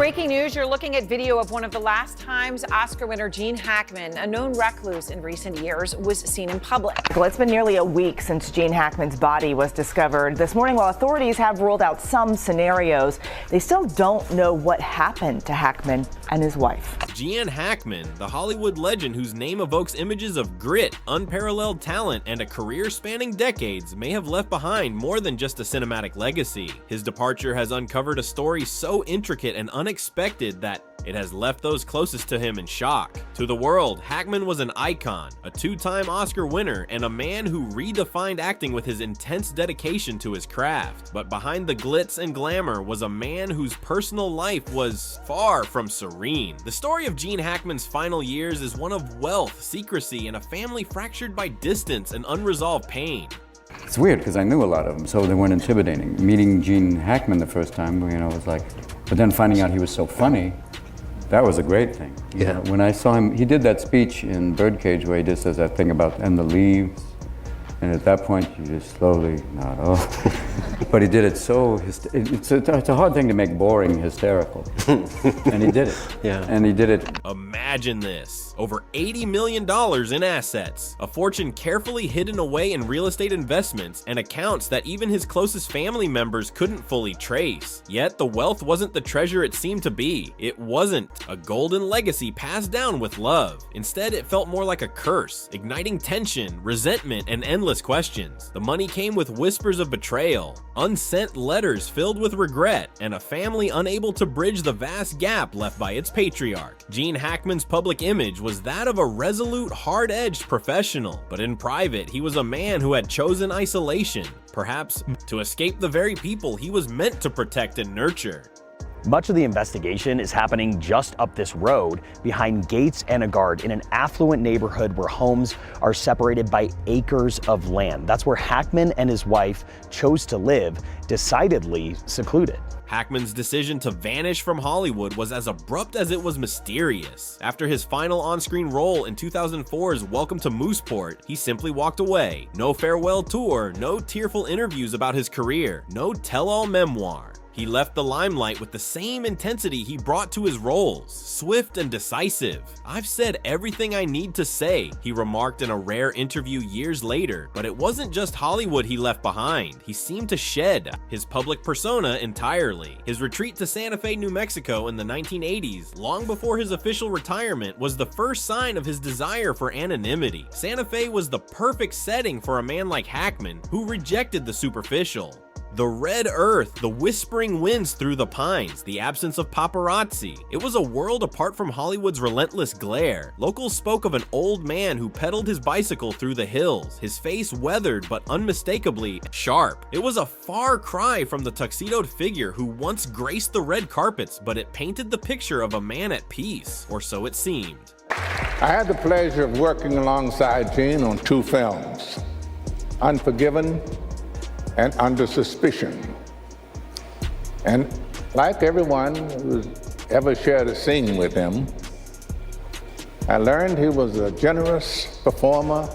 Breaking news, you're looking at video of one of the last times Oscar winner Gene Hackman, a known recluse in recent years, was seen in public. Well, it's been nearly a week since Gene Hackman's body was discovered. This morning, while authorities have ruled out some scenarios, they still don't know what happened to Hackman and his wife. Gene Hackman, the Hollywood legend whose name evokes images of grit, unparalleled talent, and a career spanning decades, may have left behind more than just a cinematic legacy. His departure has uncovered a story so intricate and unexpected that it has left those closest to him in shock. To the world, Hackman was an icon, a two-time Oscar winner, and a man who redefined acting with his intense dedication to his craft. But behind the glitz and glamour was a man whose personal life was far from serene. The story of Gene Hackman's final years is one of wealth, secrecy, and a family fractured by distance and unresolved pain. It's weird because I knew a lot of them, so they weren't intimidating. Meeting Gene Hackman the first time, was like, but then finding out he was so funny, that was a great thing. Yeah. When I saw him, he did that speech in Birdcage where he just says that thing about, and the leaves, and at that point you just slowly nod off. But he did it so, it's a hard thing to make boring hysterical. And he did it. Yeah. And he did it. Imagine this. Over $80 million in assets, a fortune carefully hidden away in real estate investments, and accounts that even his closest family members couldn't fully trace. Yet the wealth wasn't the treasure it seemed to be. It wasn't a golden legacy passed down with love. Instead, it felt more like a curse, igniting tension, resentment, and endless questions. The money came with whispers of betrayal, unsent letters filled with regret, and a family unable to bridge the vast gap left by its patriarch. Gene Hackman's public image was that of a resolute, hard-edged professional, but in private, he was a man who had chosen isolation, perhaps to escape the very people he was meant to protect and nurture. Much of the investigation is happening just up this road behind gates and a guard in an affluent neighborhood where homes are separated by acres of land. That's where Hackman and his wife chose to live, decidedly secluded. Hackman's decision to vanish from Hollywood was as abrupt as it was mysterious. After his final on-screen role in 2004's Welcome to Mooseport, he simply walked away. No farewell tour, no tearful interviews about his career, no tell-all memoir. He left the limelight with the same intensity he brought to his roles, swift and decisive. "I've said everything I need to say," he remarked in a rare interview years later. But it wasn't just Hollywood he left behind. He seemed to shed his public persona entirely. His retreat to Santa Fe, New Mexico in the 1980s, long before his official retirement, was the first sign of his desire for anonymity. Santa Fe was the perfect setting for a man like Hackman, who rejected the superficial. The red earth, the whispering winds through the pines, the absence of paparazzi. It was a world apart from Hollywood's relentless glare. Locals spoke of an old man who pedaled his bicycle through the hills, his face weathered but unmistakably sharp. It was a far cry from the tuxedoed figure who once graced the red carpets, but it painted the picture of a man at peace, or so it seemed. I had the pleasure of working alongside Gene on two films, Unforgiven and Under Suspicion. And like everyone who's ever shared a scene with him, I learned he was a generous performer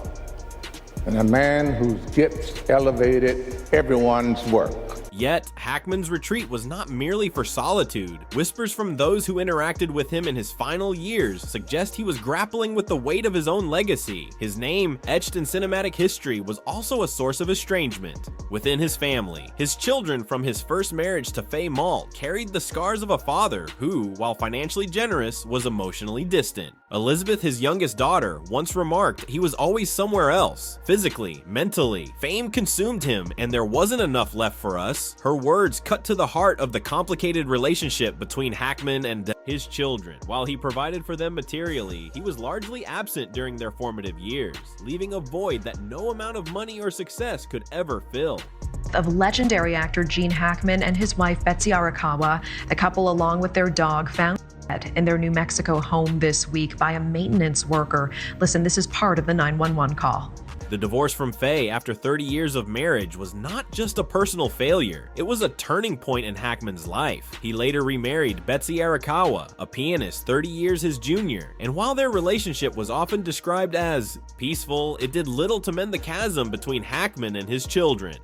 and a man whose gifts elevated everyone's work. Yet, Hackman's retreat was not merely for solitude. Whispers from those who interacted with him in his final years suggest he was grappling with the weight of his own legacy. His name, etched in cinematic history, was also a source of estrangement. Within his family, his children from his first marriage to Faye Malt carried the scars of a father who, while financially generous, was emotionally distant. Elizabeth, his youngest daughter, once remarked he was always somewhere else, physically, mentally. Fame consumed him, and there wasn't enough left for us. Her words cut to the heart of the complicated relationship between Hackman and his children. While he provided for them materially, he was largely absent during their formative years, leaving a void that no amount of money or success could ever fill. Of legendary actor Gene Hackman and his wife Betsy Arakawa, the couple along with their dog found dead in their New Mexico home this week by a maintenance worker. Listen, this is part of the 911 call. The divorce from Faye after 30 years of marriage was not just a personal failure, it was a turning point in Hackman's life. He later remarried Betsy Arakawa, a pianist 30 years his junior, and while their relationship was often described as peaceful, it did little to mend the chasm between Hackman and his children.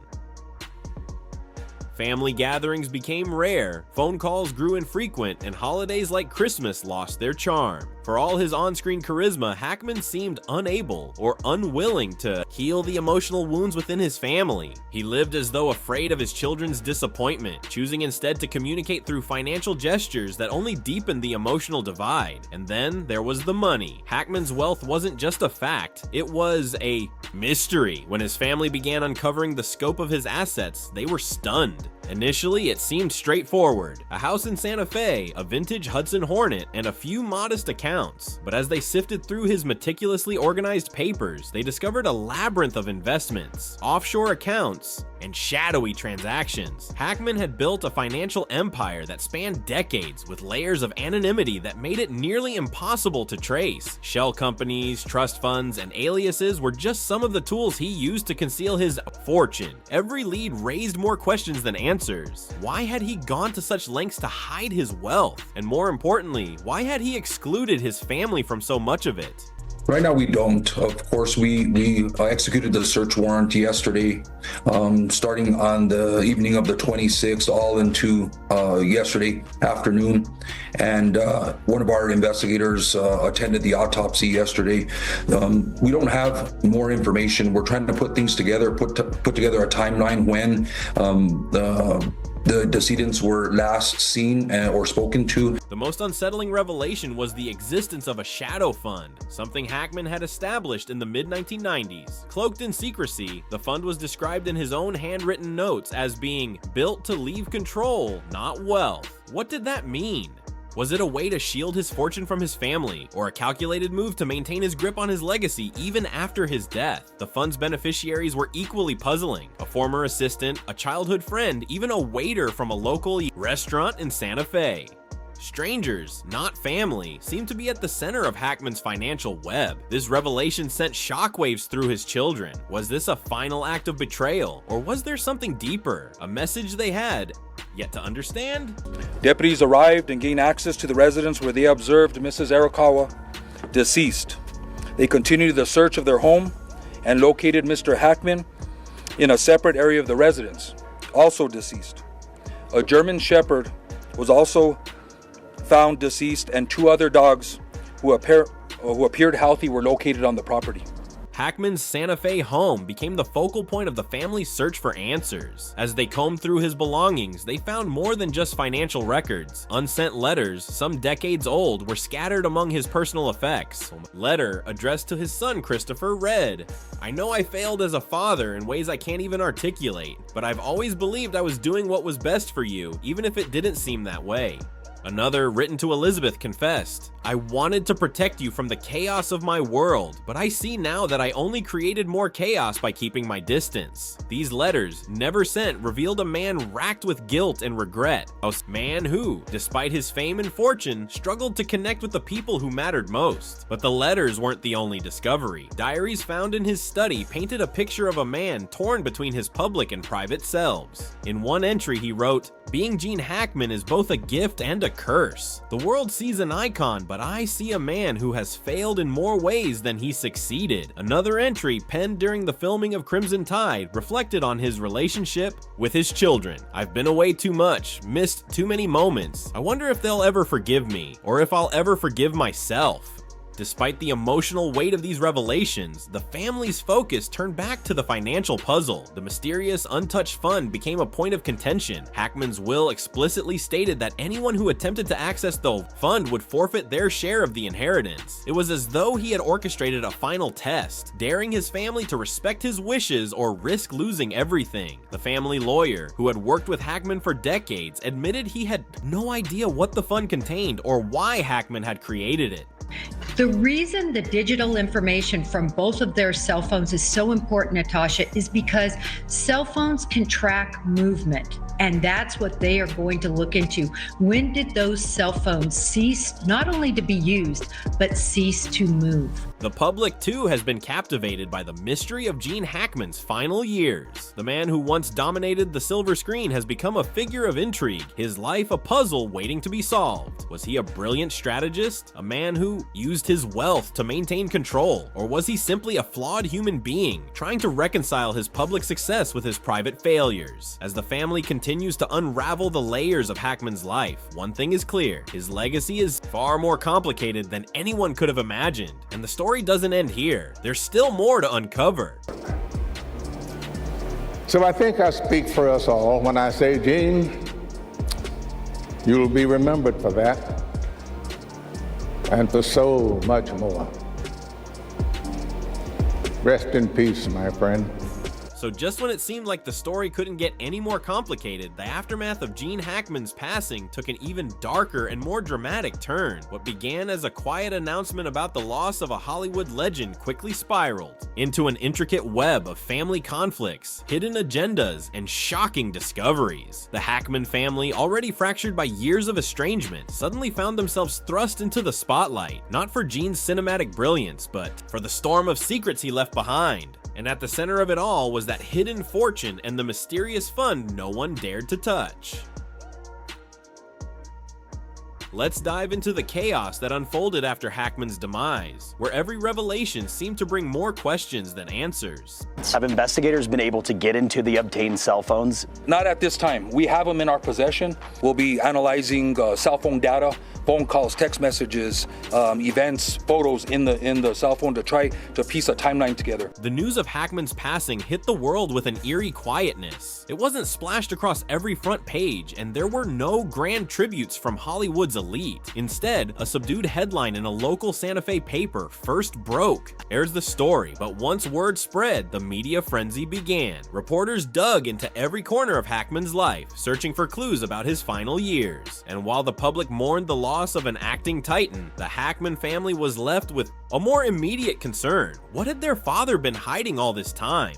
Family gatherings became rare, phone calls grew infrequent, and holidays like Christmas lost their charm. For all his on-screen charisma, Hackman seemed unable or unwilling to heal the emotional wounds within his family. He lived as though afraid of his children's disappointment, choosing instead to communicate through financial gestures that only deepened the emotional divide. And then there was the money. Hackman's wealth wasn't just a fact, it was a mystery. When his family began uncovering the scope of his assets, they were stunned. Initially, it seemed straightforward. A house in Santa Fe, a vintage Hudson Hornet, and a few modest accounts. But as they sifted through his meticulously organized papers, they discovered a labyrinth of investments, offshore accounts, and shadowy transactions. Hackman had built a financial empire that spanned decades with layers of anonymity that made it nearly impossible to trace. Shell companies, trust funds, and aliases were just some of the tools he used to conceal his fortune. Every lead raised more questions than answers. Why had he gone to such lengths to hide his wealth? And more importantly, why had he excluded his family from so much of it? Right now, we don't. Of course, we executed the search warrant yesterday, starting on the evening of the 26th, all into yesterday afternoon. And one of our investigators attended the autopsy yesterday. We don't have more information. We're trying to put things together, put together a timeline when the decedents were last seen or spoken to. The most unsettling revelation was the existence of a shadow fund, something Hackman had established in the mid-1990s. Cloaked in secrecy, the fund was described in his own handwritten notes as being built to leave control, not wealth. What did that mean? Was it a way to shield his fortune from his family, or a calculated move to maintain his grip on his legacy even after his death? The fund's beneficiaries were equally puzzling. A former assistant, a childhood friend, even a waiter from a local restaurant in Santa Fe. Strangers, not family, seemed to be at the center of Hackman's financial web. This revelation sent shockwaves through his children. Was this a final act of betrayal, or was there something deeper? A message they had yet to understand? Deputies arrived and gained access to the residence where they observed Mrs. Arakawa deceased. They continued the search of their home and located Mr. Hackman in a separate area of the residence, also deceased. A German Shepherd was also found deceased, and 2 other dogs who appeared healthy were located on the property. Hackman's Santa Fe home became the focal point of the family's search for answers. As they combed through his belongings, they found more than just financial records. Unsent letters, some decades old, were scattered among his personal effects. A letter addressed to his son Christopher read, "I know I failed as a father in ways I can't even articulate, but I've always believed I was doing what was best for you, even if it didn't seem that way." Another, written to Elizabeth, confessed, "I wanted to protect you from the chaos of my world, but I see now that I only created more chaos by keeping my distance." These letters, never sent, revealed a man racked with guilt and regret. A man who, despite his fame and fortune, struggled to connect with the people who mattered most. But the letters weren't the only discovery. Diaries found in his study painted a picture of a man torn between his public and private selves. In one entry he wrote, "Being Gene Hackman is both a gift and a curse. The world sees an icon, but I see a man who has failed in more ways than he succeeded." Another entry, penned during the filming of Crimson Tide, reflected on his relationship with his children. "I've been away too much, missed too many moments. I wonder if they'll ever forgive me, or if I'll ever forgive myself." Despite the emotional weight of these revelations, the family's focus turned back to the financial puzzle. The mysterious, untouched fund became a point of contention. Hackman's will explicitly stated that anyone who attempted to access the fund would forfeit their share of the inheritance. It was as though he had orchestrated a final test, daring his family to respect his wishes or risk losing everything. The family lawyer, who had worked with Hackman for decades, admitted he had no idea what the fund contained or why Hackman had created it. The reason the digital information from both of their cell phones is so important, Natasha, is because cell phones can track movement. And that's what they are going to look into. When did those cell phones cease not only to be used, but cease to move? The public, too, has been captivated by the mystery of Gene Hackman's final years. The man who once dominated the silver screen has become a figure of intrigue, his life a puzzle waiting to be solved. Was he a brilliant strategist? A man who used his wealth to maintain control? Or was he simply a flawed human being, trying to reconcile his public success with his private failures? As the family continues continues to unravel the layers of Hackman's life, one thing is clear: his legacy is far more complicated than anyone could have imagined. And the story doesn't end here. There's still more to uncover. So I think I speak for us all when I say, Gene, you'll be remembered for that and for so much more. Rest in peace, my friend. So just when it seemed like the story couldn't get any more complicated, the aftermath of Gene Hackman's passing took an even darker and more dramatic turn. What began as a quiet announcement about the loss of a Hollywood legend quickly spiraled into an intricate web of family conflicts, hidden agendas, and shocking discoveries. The Hackman family, already fractured by years of estrangement, suddenly found themselves thrust into the spotlight, not for Gene's cinematic brilliance, but for the storm of secrets he left behind. And at the center of it all was that hidden fortune and the mysterious fund no one dared to touch. Let's dive into the chaos that unfolded after Hackman's demise, where every revelation seemed to bring more questions than answers. Have investigators been able to get into the obtained cell phones? Not at this time. We have them in our possession. We'll be analyzing cell phone data, phone calls, text messages, events, photos in the cell phone to try to piece a timeline together. The news of Hackman's passing hit the world with an eerie quietness. It wasn't splashed across every front page, and there were no grand tributes from Hollywood's elite. Instead, a subdued headline in a local Santa Fe paper first broke. There's the story, but once word spread, the media frenzy began. Reporters dug into every corner of Hackman's life, searching for clues about his final years. And while the public mourned the loss of an acting titan, the Hackman family was left with a more immediate concern. What had their father been hiding all this time?